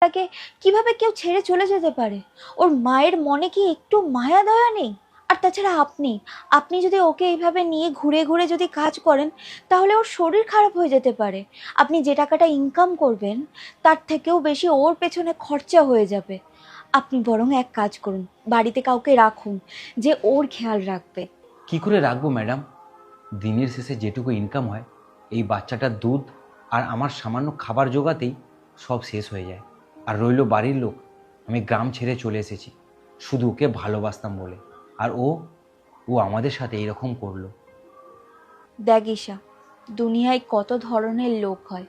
বাচ্চাটাকে কিভাবে কেউ ছেড়ে চলে যেতে পারে? ওর মায়ের মনে কি একটু মায়া দয়া নেই? আর তাছাড়া আপনি আপনি যদি ওকে এইভাবে নিয়ে ঘুরে ঘুরে যদি কাজ করেন, তাহলে ওর শরীর খারাপ হয়ে যেতে পারে। আপনি যে টাকাটা ইনকাম করবেন তার থেকেও বেশি ওর পেছনে খরচা হয়ে যাবে। আপনি বরং এক কাজ করুন, বাড়িতে কাউকে রাখুন যে ওর খেয়াল রাখবে। কি করে রাখবো ম্যাডাম? দিনের শেষে যেটুকু ইনকাম হয় এই বাচ্চাটার দুধ আর আমার সামান্য খাবার জোগাতেই সব শেষ হয়ে যায়। আর রইল বাড়ির লোক, আমি গ্রাম ছেড়ে চলে এসেছি শুধু ওকে ভালোবাসতাম বলে, আর ও ও আমাদের সাথে এরকম করলো। দেখ ঈশা, দুনিয়ায় কত ধরনের লোক হয়।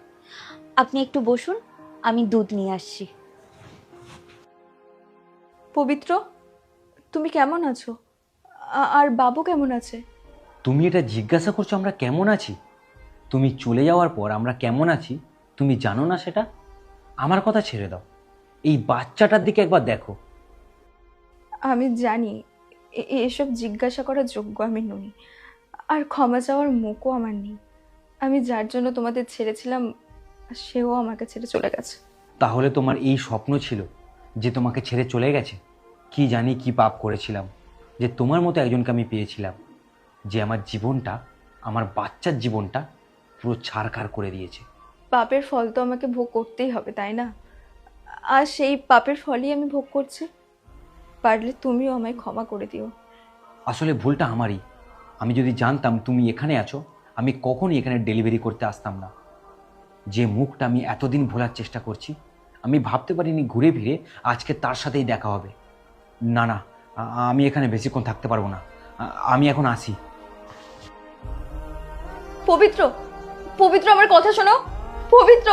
আপনি একটু বসুন, আমি দুধ নিয়ে আসছি। পবিত্র, তুমি কেমন আছো? আর বাবু কেমন আছে? তুমি এটা জিজ্ঞাসা করছো আমরা কেমন আছি? তুমি চলে যাওয়ার পর আমরা কেমন আছি তুমি জানো না সেটা? আমার কথা ছেড়ে দাও, এই বাচ্চাটার দিকে একবার দেখো। আমি জানি এসব জিজ্ঞাসা করার যোগ্য আমি নই, আর ক্ষমা চাওয়ার মুখও আমার নেই। আমি যার জন্য তোমাদের ছেড়েছিলাম সেও আমাকে ছেড়ে চলে গেছে। তাহলে তোমার এই স্বপ্ন ছিল যে তোমাকে ছেড়ে চলে গেছে? কি জানি কি পাপ করেছিলাম যে তোমার মতো একজনকে আমি পেয়েছিলাম, যে আমার জীবনটা, আমার বাচ্চার জীবনটা পুরো ছারখার করে দিয়েছে। পাপের ফল তো আমাকে ভোগ করতেই হবে, তাই না? আর সেই পাপের ফলই আমি ভোগ করছি। পারলে তুমিও আমায় ক্ষমা করে দিও। আসলে ভুলটা আমারই। আমি যদি জানতাম তুমি এখানে আছো, আমি কখনই এখানে ডেলিভারি করতে আসতাম না। যে মুখটা আমি এতদিন ভোলার চেষ্টা করছি, আমি ভাবতে পারিনি ঘুরে ফিরে আজকে তার সাথেই দেখা হবে। না না, আমি এখানে বেশিক্ষণ থাকতে পারবো না। আমি এখন আসি। পবিত্র, পবিত্র, আমার কথা শোনো। পবিত্র।